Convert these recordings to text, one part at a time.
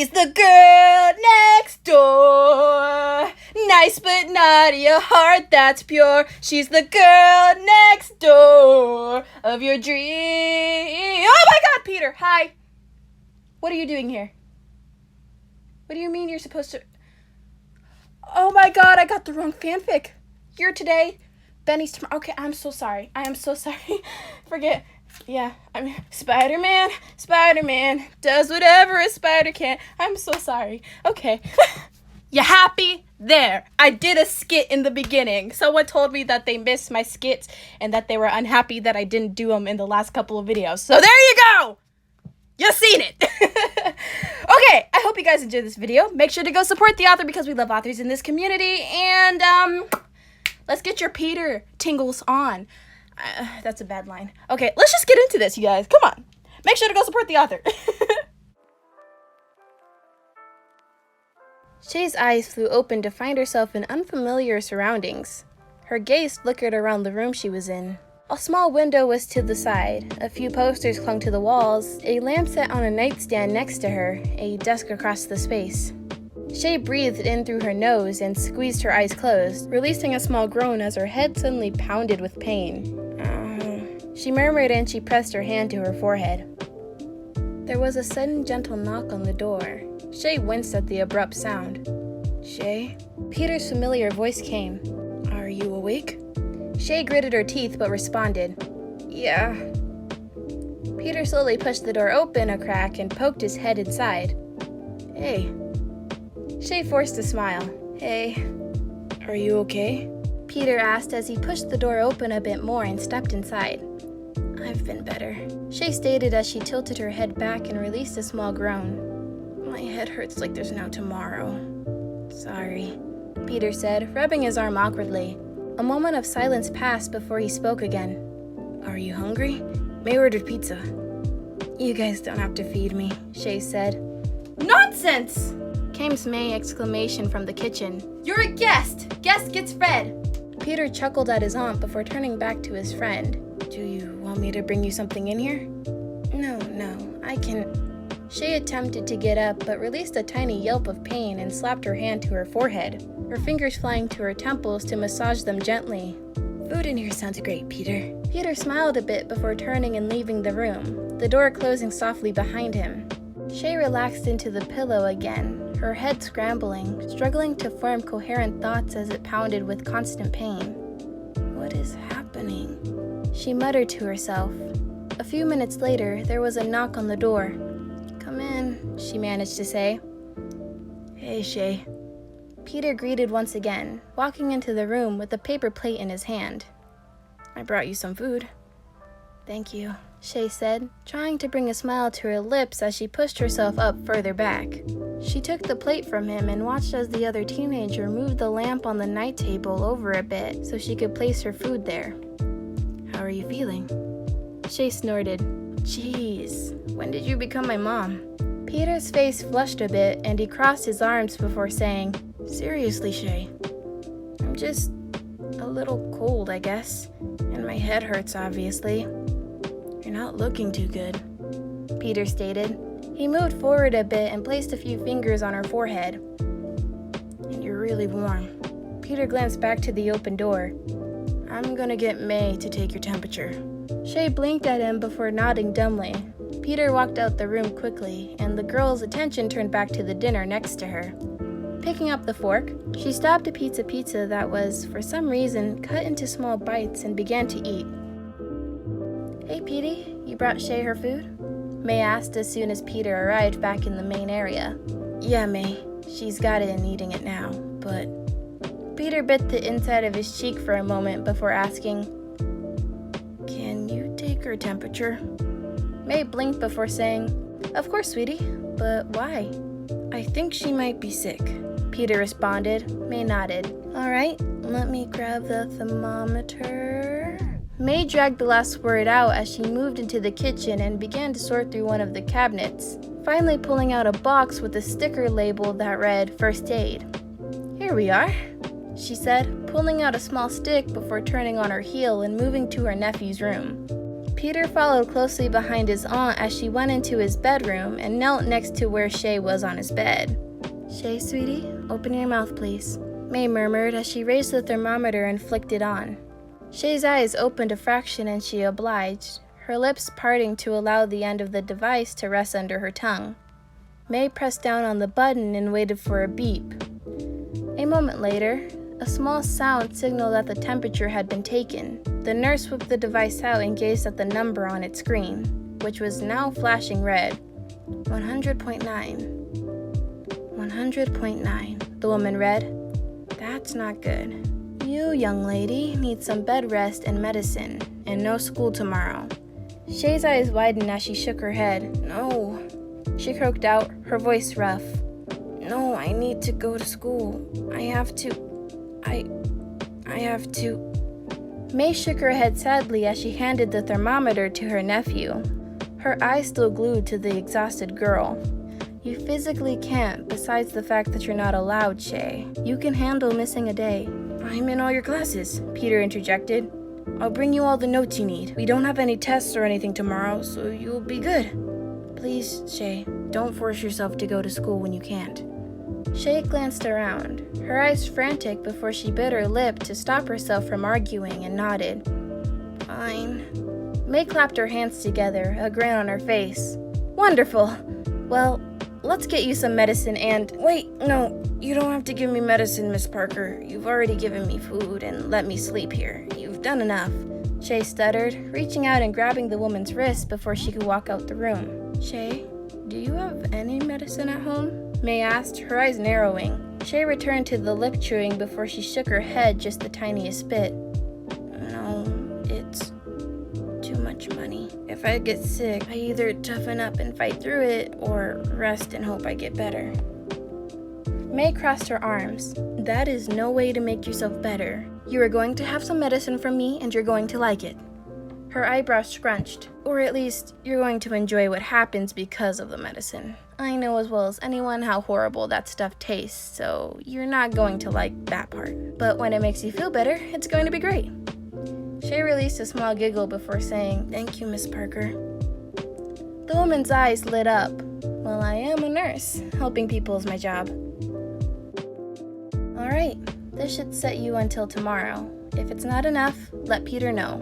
She's the girl next door. Nice but naughty, a heart that's pure. She's the girl next door of your dream. Oh my God, Peter, hi. What are you doing here? What do you mean you're supposed to... Oh my God, I got the wrong fanfic. You're today, Benny's tomorrow. Okay, I'm so sorry. I am so sorry. Forget. Yeah, I mean, Spider-Man does whatever a spider can. I'm so sorry. Okay. You happy? There. I did a skit in the beginning. Someone told me that they missed my skits and that they were unhappy that I didn't do them in the last couple of videos. So there you go. You seen it. Okay, I hope you guys enjoyed this video. Make sure to go support the author because we love authors in this community. And let's get your Peter tingles on. That's a bad line. Okay, let's just get into this, you guys. Come on. Make sure to go support the author. Shay's eyes flew open to find herself in unfamiliar surroundings. Her gaze flickered around the room she was in. A small window was to the side, a few posters clung to the walls, a lamp sat on a nightstand next to her, a desk across the space. Shay breathed in through her nose and squeezed her eyes closed, releasing a small groan as her head suddenly pounded with pain. She murmured and she pressed her hand to her forehead. There was a sudden gentle knock on the door. Shay winced at the abrupt sound. Shay? Peter's familiar voice came. Are you awake? Shay gritted her teeth but responded, Yeah. Peter slowly pushed the door open a crack and poked his head inside. Hey. Shay forced a smile. Hey. Are you okay? Peter asked as he pushed the door open a bit more and stepped inside. I've been better, Shay stated as she tilted her head back and released a small groan. My head hurts like there's no tomorrow. Sorry, Peter said, rubbing his arm awkwardly. A moment of silence passed before he spoke again. Are you hungry? May ordered pizza. You guys don't have to feed me, Shay said. Nonsense! Came May's exclamation from the kitchen. You're a guest! Guest gets fed! Peter chuckled at his aunt before turning back to his friend. Do you want me to bring you something in here? No, I can... Shay attempted to get up, but released a tiny yelp of pain and slapped her hand to her forehead, her fingers flying to her temples to massage them gently. Food in here sounds great, Peter. Peter smiled a bit before turning and leaving the room, the door closing softly behind him. Shay relaxed into the pillow again, her head scrambling, struggling to form coherent thoughts as it pounded with constant pain. What is happening? She muttered to herself. A few minutes later, there was a knock on the door. Come in, she managed to say. Hey, Shay. Peter greeted once again, walking into the room with a paper plate in his hand. I brought you some food. Thank you, Shay said, trying to bring a smile to her lips as she pushed herself up further back. She took the plate from him and watched as the other teenager moved the lamp on the night table over a bit so she could place her food there. How are you feeling? Shay snorted. Jeez, when did you become my mom? Peter's face flushed a bit and he crossed his arms before saying, Seriously, Shay. I'm just a little cold, I guess. And my head hurts, obviously. You're not looking too good, Peter stated. He moved forward a bit and placed a few fingers on her forehead. And you're really warm. Peter glanced back to the open door. I'm gonna get May to take your temperature. Shay blinked at him before nodding dumbly. Peter walked out the room quickly, and the girl's attention turned back to the dinner next to her. Picking up the fork, she stopped a pizza that was, for some reason, cut into small bites and began to eat. Hey, Petey, you brought Shay her food? May asked as soon as Peter arrived back in the main area. Yeah, May. She's got it and eating it now, but... Peter bit the inside of his cheek for a moment before asking, Can you take her temperature? May blinked before saying, Of course, sweetie, but why? I think she might be sick, Peter responded. May nodded. All right, let me grab the thermometer. May dragged the last word out as she moved into the kitchen and began to sort through one of the cabinets, finally pulling out a box with a sticker label that read First Aid. Here we are, she said, pulling out a small stick before turning on her heel and moving to her nephew's room. Peter followed closely behind his aunt as she went into his bedroom and knelt next to where Shay was on his bed. "Shay, sweetie, open your mouth, please," May murmured as she raised the thermometer and flicked it on. Shay's eyes opened a fraction and she obliged, her lips parting to allow the end of the device to rest under her tongue. May pressed down on the button and waited for a beep. A moment later, a small sound signaled that the temperature had been taken. The nurse whipped the device out and gazed at the number on its screen, which was now flashing red. 100.9. 100.9, the woman read. "That's not good. You, young lady, need some bed rest and medicine, and no school tomorrow." Shay's eyes widened as she shook her head. "No," she croaked out, her voice rough. "No, I need to go to school. I have to. May shook her head sadly as she handed the thermometer to her nephew, her eyes still glued to the exhausted girl. "You physically can't, besides the fact that you're not allowed, Shay. You can handle missing a day." "I'm in all your classes," Peter interjected. "I'll bring you all the notes you need. We don't have any tests or anything tomorrow, so you'll be good." "Please, Shay, don't force yourself to go to school when you can't." Shay glanced around, her eyes frantic before she bit her lip to stop herself from arguing and nodded. "Fine." May clapped her hands together, a grin on her face. "Wonderful! Well, let's get you some medicine and—" "Wait, no, you don't have to give me medicine, Miss Parker. You've already given me food and let me sleep here. You've done enough," Shay stuttered, reaching out and grabbing the woman's wrist before she could walk out the room. "Shay, do you have any medicine at home?" May asked, her eyes narrowing. Shay returned to the lip chewing before she shook her head just the tiniest bit. "No, it's too much money. If I get sick, I either toughen up and fight through it, or rest and hope I get better." May crossed her arms. "That is no way to make yourself better. You are going to have some medicine from me and you're going to like it." Her eyebrows scrunched. "Or at least, you're going to enjoy what happens because of the medicine. I know as well as anyone how horrible that stuff tastes, so you're not going to like that part. But when it makes you feel better, it's going to be great." Shay released a small giggle before saying, "Thank you, Miss Parker." The woman's eyes lit up. "Well, I am a nurse. Helping people is my job." "Alright, this should set you until tomorrow. If it's not enough, let Peter know,"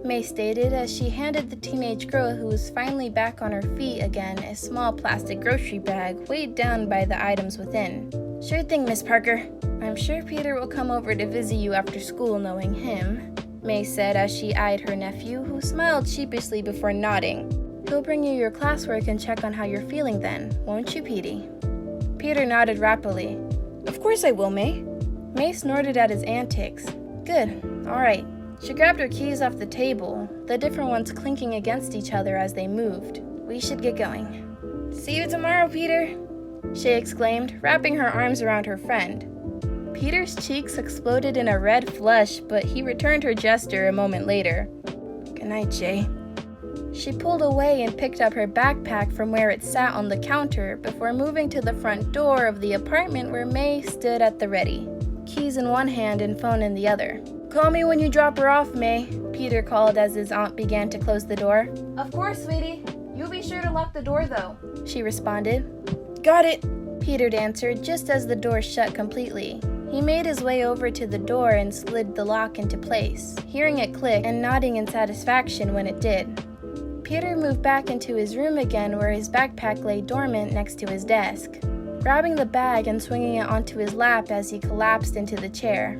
May stated as she handed the teenage girl who was finally back on her feet again a small plastic grocery bag weighed down by the items within. "Sure thing, Miss Parker. I'm sure Peter will come over to visit you after school knowing him," May said as she eyed her nephew, who smiled sheepishly before nodding. "He'll bring you your classwork and check on how you're feeling then, won't you, Petey?" Peter nodded rapidly. "Of course I will, May." May snorted at his antics. "Good, alright." She grabbed her keys off the table, the different ones clinking against each other as they moved. "We should get going." "See you tomorrow, Peter," Shay exclaimed, wrapping her arms around her friend. Peter's cheeks exploded in a red flush, but he returned her gesture a moment later. "Good night, Shay." She pulled away and picked up her backpack from where it sat on the counter before moving to the front door of the apartment where May stood at the ready, keys in one hand and phone in the other. "Call me when you drop her off, May," Peter called as his aunt began to close the door. "Of course, sweetie. You be sure to lock the door, though," she responded. "Got it," Peter answered just as the door shut completely. He made his way over to the door and slid the lock into place, hearing it click and nodding in satisfaction when it did. Peter moved back into his room again where his backpack lay dormant next to his desk, grabbing the bag and swinging it onto his lap as he collapsed into the chair.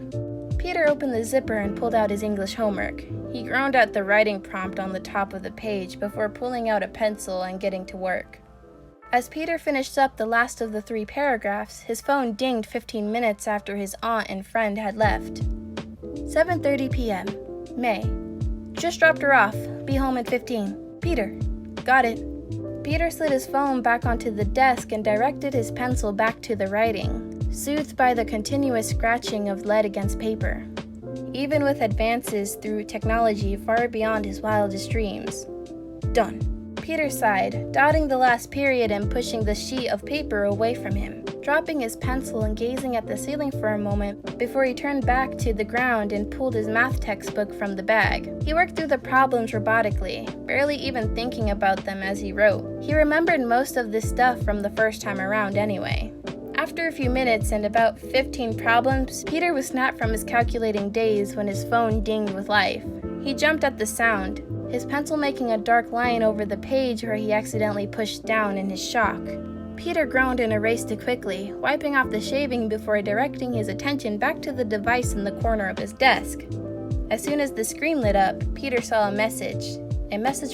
Peter opened the zipper and pulled out his English homework. He groaned at the writing prompt on the top of the page before pulling out a pencil and getting to work. As Peter finished up the last of the 3 paragraphs, his phone dinged 15 minutes after his aunt and friend had left. 7:30 p.m. May. "Just dropped her off. Be home in 15. Peter." "Got it." Peter slid his phone back onto the desk and directed his pencil back to the writing, soothed by the continuous scratching of lead against paper. Even with advances through technology far beyond his wildest dreams. "Done." Peter sighed, dotting the last period and pushing the sheet of paper away from him. dropping his pencil and gazing at the ceiling for a moment before he turned back to the ground and pulled his math textbook from the bag. He worked through the problems robotically, barely even thinking about them as he wrote. He remembered most of this stuff from the first time around anyway. After a few minutes and about 15 problems, Peter was snapped from his calculating daze when his phone dinged with life. He jumped at the sound, his pencil making a dark line over the page where he accidentally pushed down in his shock. Peter groaned and erased it quickly, wiping off the shaving before directing his attention back to the device in the corner of his desk. As soon as the screen lit up, Peter saw a message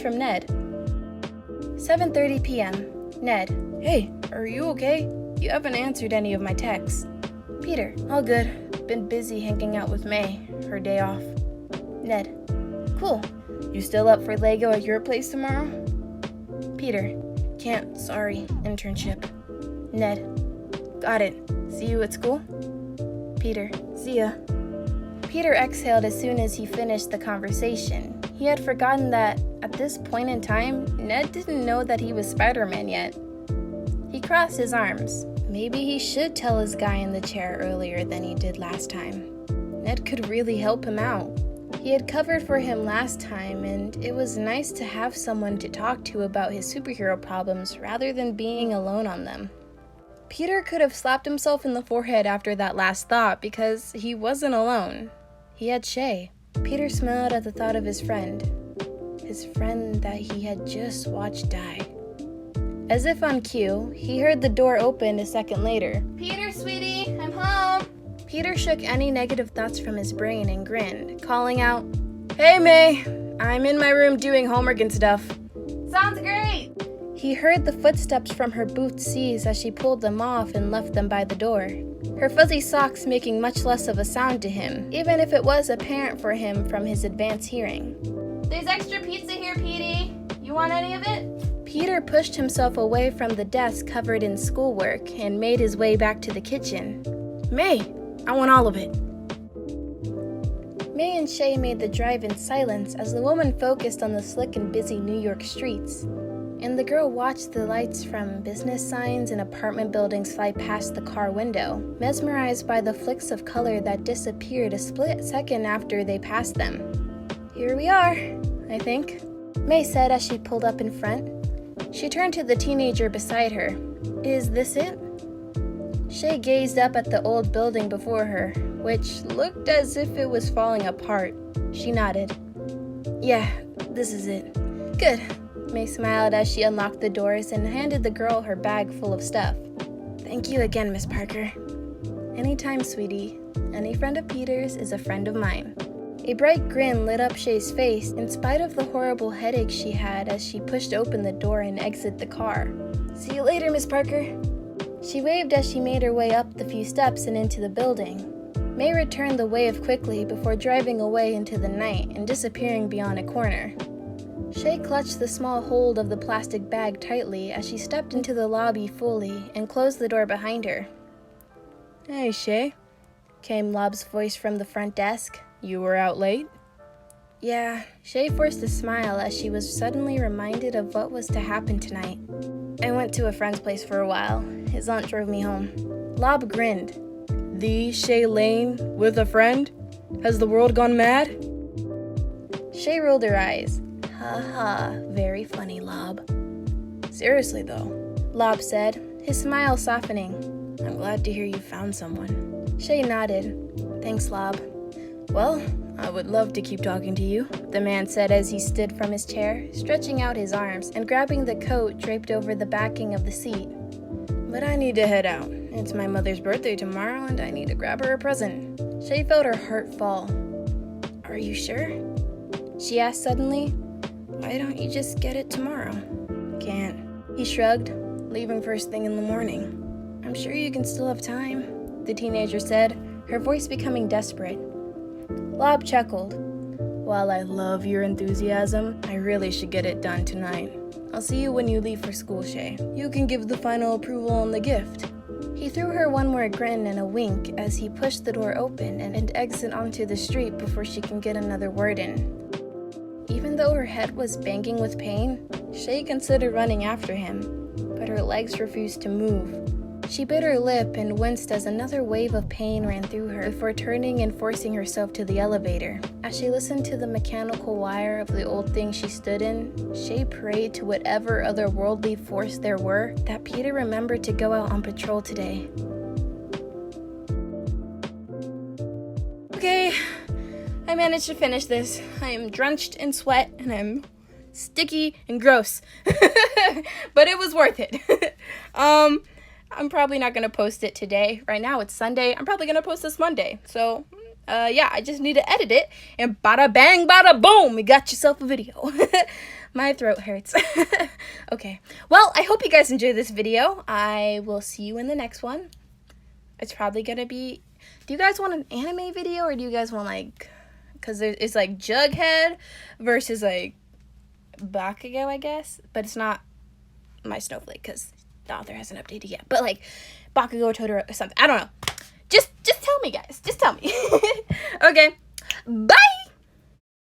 from Ned. 7:30 p.m. Ned. Hey, are you okay? You haven't answered any of my texts. Peter. All good. Been busy hanging out with May. Her day off. Ned. Cool. You still up for Lego at your place tomorrow? Peter. Can't, sorry. Internship. Ned. Got it. See you at school? Peter. See ya. Peter exhaled as soon as he finished the conversation. He had forgotten that, at this point in time, Ned didn't know that he was Spider-Man yet. He crossed his arms. Maybe he should tell his guy in the chair earlier than he did last time. Ned could really help him out. He had covered for him last time, and it was nice to have someone to talk to about his superhero problems rather than being alone on them. Peter could have slapped himself in the forehead after that last thought because he wasn't alone. He had Shay. Peter smiled at the thought of his friend that he had just watched die. As if on cue, he heard the door open a second later. Peter, sweetie, I'm home. Peter shook any negative thoughts from his brain and grinned, calling out, Hey May, I'm in my room doing homework and stuff. Sounds great. He heard the footsteps from her boots cease as she pulled them off and left them by the door. Her fuzzy socks making much less of a sound to him, even if it was apparent for him from his advanced hearing. There's extra pizza here, Petey. You want any of it? Peter pushed himself away from the desk covered in schoolwork and made his way back to the kitchen. May, I want all of it. May and Shay made the drive in silence as the woman focused on the slick and busy New York streets, and the girl watched the lights from business signs and apartment buildings fly past the car window, mesmerized by the flicks of color that disappeared a split second after they passed them. Here we are, I think, May said as she pulled up in front. She turned to the teenager beside her. Is this it? Shay gazed up at the old building before her, which looked as if it was falling apart. She nodded. Yeah, this is it. Good. May smiled as she unlocked the doors and handed the girl her bag full of stuff. Thank you again, Miss Parker. Anytime, sweetie. Any friend of Peter's is a friend of mine. A bright grin lit up Shay's face in spite of the horrible headache she had as she pushed open the door and exited the car. See you later, Miss Parker. She waved as she made her way up the few steps and into the building. May returned the wave quickly before driving away into the night and disappearing beyond a corner. Shay clutched the small hold of the plastic bag tightly as she stepped into the lobby fully and closed the door behind her. Hey, Shay, came Lob's voice from the front desk. You were out late? Yeah, Shay forced a smile as she was suddenly reminded of what was to happen tonight. I went to a friend's place for a while. His aunt drove me home. Lob grinned. The Shay Lane with a friend? Has the world gone mad? Shay rolled her eyes. Ha ha, very funny, Lob. Seriously though, Lob said, his smile softening. I'm glad to hear you found someone. Shay nodded. Thanks, Lob. Well, I would love to keep talking to you, the man said as he stood from his chair, stretching out his arms and grabbing the coat draped over the backing of the seat. But I need to head out. It's my mother's birthday tomorrow and I need to grab her a present. Shay felt her heart fall. Are you sure? She asked suddenly. Why don't you just get it tomorrow? Can't. He shrugged, leaving first thing in the morning. I'm sure you can still have time, the teenager said, her voice becoming desperate. Lob chuckled. While I love your enthusiasm, I really should get it done tonight. I'll see you when you leave for school, Shay. You can give the final approval on the gift. He threw her one more grin and a wink as he pushed the door open and exit onto the street before she can get another word in. Even though her head was banging with pain, Shay considered running after him, but her legs refused to move. She bit her lip and winced as another wave of pain ran through her before turning and forcing herself to the elevator. As she listened to the mechanical wire of the old thing she stood in, Shay prayed to whatever otherworldly force there were that Peter remembered to go out on patrol today. Okay, I managed to finish this. I am drenched in sweat and I'm sticky and gross. But it was worth it. I'm probably not going to post it today. Right now it's Sunday. I'm probably going to post this Monday. So, yeah, I just need to edit it. And bada bang, bada boom, you got yourself a video. My throat hurts. Okay. Well, I hope you guys enjoyed this video. I will see you in the next one. It's probably going to be... Do you guys want an anime video or do you guys want, like... Because it's, like, Jughead versus, like, Bakugo, I guess. But it's not My Snowflake because... the author hasn't updated yet, but like Bakugo or Totoro or something. I don't know. Just tell me, guys. Just tell me. Okay. Bye!